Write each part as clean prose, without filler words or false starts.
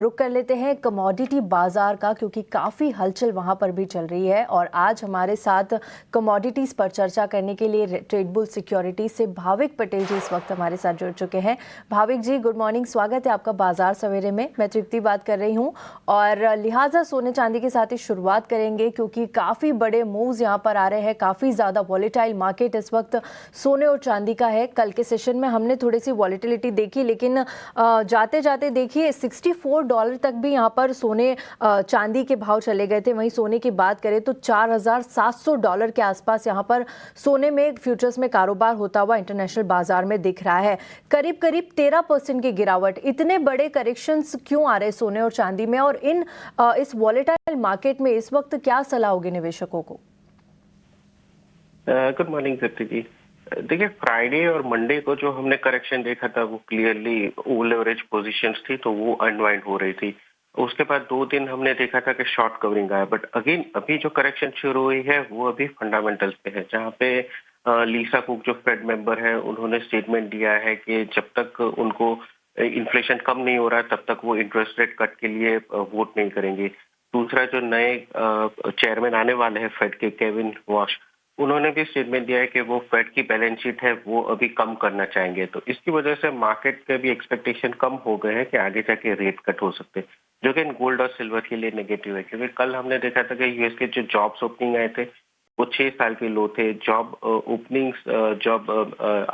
रुक कर लेते हैं कमोडिटी बाजार का, क्योंकि काफ़ी हलचल वहां पर भी चल रही है। और आज हमारे साथ कमोडिटीज़ पर चर्चा करने के लिए ट्रेडबुल सिक्योरिटीज से भाविक पटेल जी इस वक्त हमारे साथ जुड़ चुके हैं। भाविक जी, गुड मॉर्निंग, स्वागत है आपका बाजार सवेरे में। मैं तृप्ति बात कर रही हूं और लिहाजा सोने चांदी के साथ ही शुरुआत करेंगे, क्योंकि काफ़ी बड़े मूव्स यहां पर आ रहे हैं। काफ़ी ज़्यादा वॉलेटाइल मार्केट इस वक्त सोने और चांदी का है। कल के सेशन में हमने थोड़ी सी वॉलेटिलिटी देखी, लेकिन जाते जाते देखिए $64 तक भी यहाँ पर सोने चांदी के भाव चले गए थे। वहीं सोने की बात करें तो $4700 के आसपास यहाँ पर सोने में फ्यूचर्स में कारोबार होता हुआ इंटरनेशनल बाजार में दिख रहा है। करीब करीब 13% की गिरावट। इतने बड़े करेक्शंस क्यों आ रहे सोने और चांदी में, और इस वॉलेटाइल मार्केट में इस वक्त क्या सलाह होगी निवेशकों को? गुड मॉर्निंग दीप्ति जी। देखिए, फ्राइडे और मंडे को जो हमने करेक्शन देखा था वो क्लियरली ओवर लेवरेज पोजीशंस थी, तो वो अनवाइंड हो रही थी। उसके बाद 2 दिन हमने देखा था कि शॉर्ट कवरिंग आया, बट अगेन अभी जो करेक्शन शुरू हुई है वो अभी फंडामेंटल्स पे है, जहाँ पे लीसा कुक जो फेड मेंबर है उन्होंने स्टेटमेंट दिया है कि जब तक उनको इन्फ्लेशन कम नहीं हो रहा तब तक वो इंटरेस्ट रेट कट के लिए वोट नहीं करेंगे। दूसरा, जो नए चेयरमैन आने वाले हैं फेड के, केविन वॉश, उन्होंने भी स्टेटमेंट दिया है कि वो फेड की बैलेंस शीट है वो अभी कम करना चाहेंगे। तो इसकी वजह से मार्केट के भी एक्सपेक्टेशन कम हो गए हैं कि आगे जाके रेट कट हो सकते हैं, जो कि गोल्ड और सिल्वर के लिए नेगेटिव है। क्योंकि कल हमने देखा था कि यूएस के जो जॉब्स ओपनिंग आए थे वो 6 साल के लो थे। Job openings, job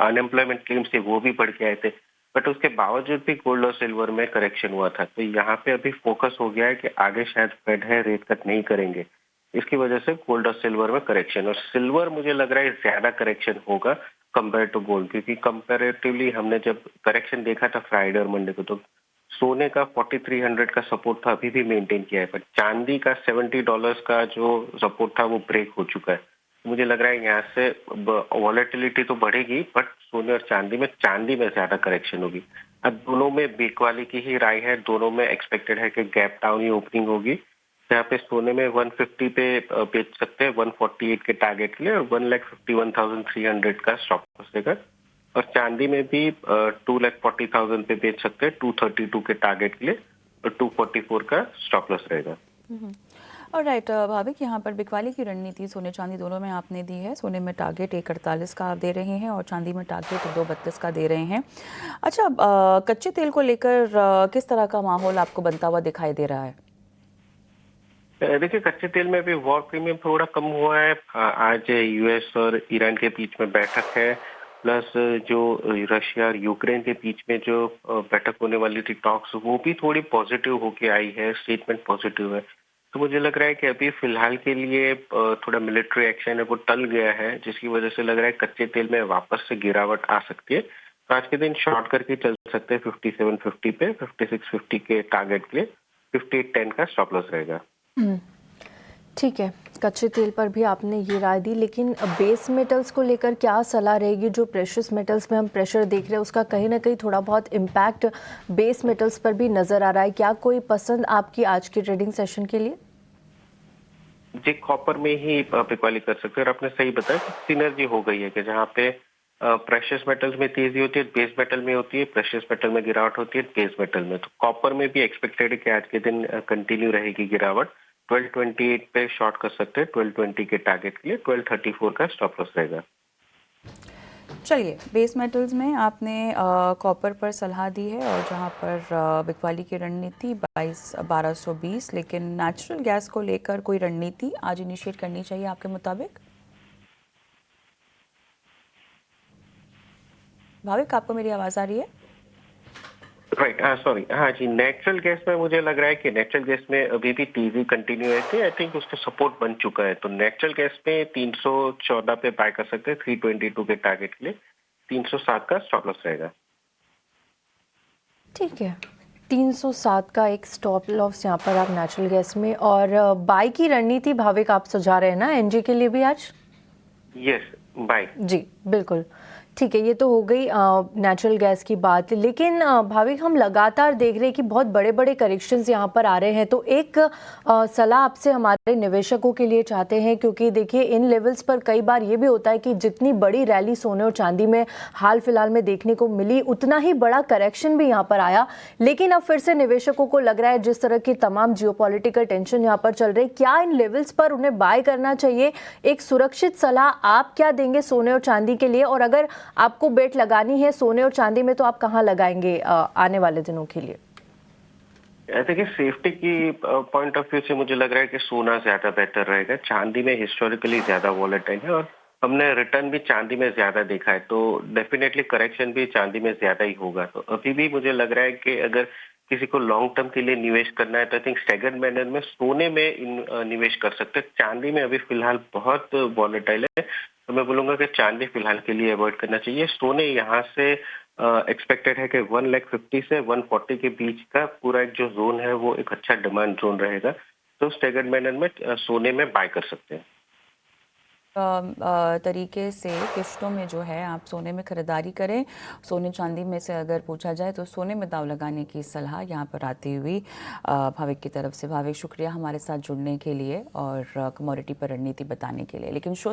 unemployment claims थे वो भी बढ़ के आए थे, बट उसके बावजूद भी गोल्ड और सिल्वर में करेक्शन हुआ था। तो यहाँ पे अभी फोकस हो गया है कि आगे शायद फेड है रेट कट नहीं करेंगे। इसकी वजह से गोल्ड और सिल्वर में करेक्शन, और सिल्वर मुझे लग रहा है ज्यादा करेक्शन होगा कंपेयर टू गोल्ड, क्योंकि कंपेरेटिवली हमने जब करेक्शन देखा था फ्राइडे और मंडे को तो सोने का 4300 का सपोर्ट था, अभी भी मेंटेन किया है, पर चांदी का $70 का जो सपोर्ट था वो ब्रेक हो चुका है। मुझे लग रहा है यहाँ से वॉलेटिलिटी तो बढ़ेगी, बट सोने और चांदी में ज्यादा करेक्शन होगी। अब दोनों में बिकवाली की ही राय है, दोनों में एक्सपेक्टेड है कि गैप डाउन ही ओपनिंग होगी। यहाँ पे सोने में 150 पे बेच सकते हैं 148 के टारगेट के लिए, और 1,51,300 का स्टॉप लॉस रहेगा। और चांदी में भी 2,40,000 पे बेच सकते हैं 232 के टारगेट के लिए, और 244 का स्टॉप लॉस रहेगा। और राइट भाविक, यहाँ पर बिकवाली की रणनीति सोने चांदी दोनों में आपने दी है। सोने में टारगेट 148 का आप दे रहे हैं और चांदी में टारगेट 232 का दे रहे हैं। अच्छा, कच्चे तेल को लेकर किस तरह का माहौल आपको बनता हुआ दिखाई दे रहा है? देखिए, कच्चे तेल में भी वॉर प्रीमियम थोड़ा कम हुआ है। आज यूएस और ईरान के बीच में बैठक है, प्लस जो रशिया और यूक्रेन के बीच में जो बैठक होने वाली थी, टॉक्स, वो भी थोड़ी पॉजिटिव होके आई है, स्टेटमेंट पॉजिटिव है। तो मुझे लग रहा है कि अभी फिलहाल के लिए थोड़ा मिलिट्री एक्शन है वो टल गया है, जिसकी वजह से लग रहा है कच्चे तेल में वापस से गिरावट आ सकती है। तो आज के दिन शॉर्ट करके चल सकते हैं 5750 पे, 5650 के टारगेट के लिए 5810 का स्टॉप लॉस रहेगा। ठीक है, कच्चे तेल पर भी आपने ये राय दी, लेकिन बेस मेटल्स को लेकर क्या सलाह रहेगी? जो प्रेशियस मेटल्स में हम प्रेशर देख रहे हैं उसका कहीं ना कहीं थोड़ा बहुत इम्पैक्ट बेस मेटल्स पर भी नजर आ रहा है। क्या कोई पसंद आपकी आज की ट्रेडिंग सेशन के लिए? जी, कॉपर में ही बिकवाली कर सकते हैं, और आपने सही बताया कि सिनर्जी हो गई है कि जहाँ पे प्रेशियस मेटल्स में तेजी होती है बेस मेटल में होती है, प्रेशियस मेटल में गिरावट होती है बेस मेटल में। तो कॉपर में भी एक्सपेक्टेड है कि आज के दिन कंटिन्यू रहेगी गिरावट। 1228 पे शॉर्ट कर सकते हैं 1220 के टारगेट के लिए, 1234 का स्टॉप लॉस रहेगा। चलिए, बेस मेटल्स में आपने कॉपर पर सलाह दी है, और जहां पर बिकवाली की रणनीति 1220, लेकिन नेचुरल गैस को लेकर कोई रणनीति आज इनिशिएट करनी चाहिए आपके मुताबिक? भाविक, आपको मेरी आवाज़ आ रही है? राइट, हाँ सॉरी, हाँ जी, नेचुरल गैस में मुझे लग रहा है कि नेचुरल गैस में अभी भी टीजी कंटिन्यू है, आई थिंक उसका सपोर्ट बन चुका है। तो नेचुरल गैस में 314 पे बाय कर सकते हैं 322 के टारगेट के लिए, 307 का स्टॉप लॉस रहेगा। ठीक है, 307 का एक स्टॉप लॉस यहाँ पर आप नेचुरल गैस में, और बाय की रणनीति भाविक आप सुझा रहे हैं ना एनजी के लिए भी आज? Yes, bye. जी बिल्कुल, ठीक है, ये तो हो गई नेचुरल गैस की बात, लेकिन भाविक हम लगातार देख रहे हैं कि बहुत बड़े बड़े करेक्शंस यहाँ पर आ रहे हैं, तो एक सलाह आपसे हमारे निवेशकों के लिए चाहते हैं, क्योंकि देखिए इन लेवल्स पर कई बार ये भी होता है कि जितनी बड़ी रैली सोने और चांदी में हाल फिलहाल में देखने को मिली, उतना ही बड़ा करेक्शन भी यहाँ पर आया, लेकिन अब फिर से निवेशकों को लग रहा है जिस तरह की तमाम जियोपॉलिटिकल टेंशन यहाँ पर चल रही है, क्या इन लेवल्स पर उन्हें बाय करना चाहिए? एक सुरक्षित सलाह आप क्या देंगे सोने और चांदी के लिए, और अगर आपको बेट लगानी है सोने और चांदी में तो आप कहाँ लगाएंगे आने वाले दिनों के लिए? देखिए सेफ्टी की पॉइंट ऑफ व्यू से मुझे लग रहा है कि सोना ज्यादा बेहतर रहेगा। चांदी में हिस्टोरिकली ज्यादा वॉलेटाइल है और हमने रिटर्न भी चांदी में ज्यादा देखा है, तो डेफिनेटली करेक्शन भी चांदी में ज्यादा ही होगा। तो अभी भी मुझे लग रहा है कि अगर किसी को लॉन्ग टर्म के लिए निवेश करना है तो आई थिंक स्टैगर्ड मैनर में सोने में निवेश कर सकते हैं। चांदी में अभी फिलहाल बहुत वॉलेटाइल है, तो मैं बोलूंगा कि चांदी फिलहाल के लिए अवॉइड करना चाहिए। सोने यहाँ से एक्सपेक्टेड है कि 1,50,000 से 140 के बीच का पूरा एक जो जोन है वो एक अच्छा डिमांड जोन रहेगा, तो स्टैगर्ड मैनर में सोने में बाय कर सकते हैं। तरीके से किश्तों में जो है आप सोने में खरीदारी करें। सोने चांदी में से अगर पूछा जाए तो सोने में दाव लगाने की सलाह यहाँ पर आती हुई भाविक की तरफ से। भाविक, शुक्रिया हमारे साथ जुड़ने के लिए और कमोडिटी पर रणनीति बताने के लिए। लेकिन शो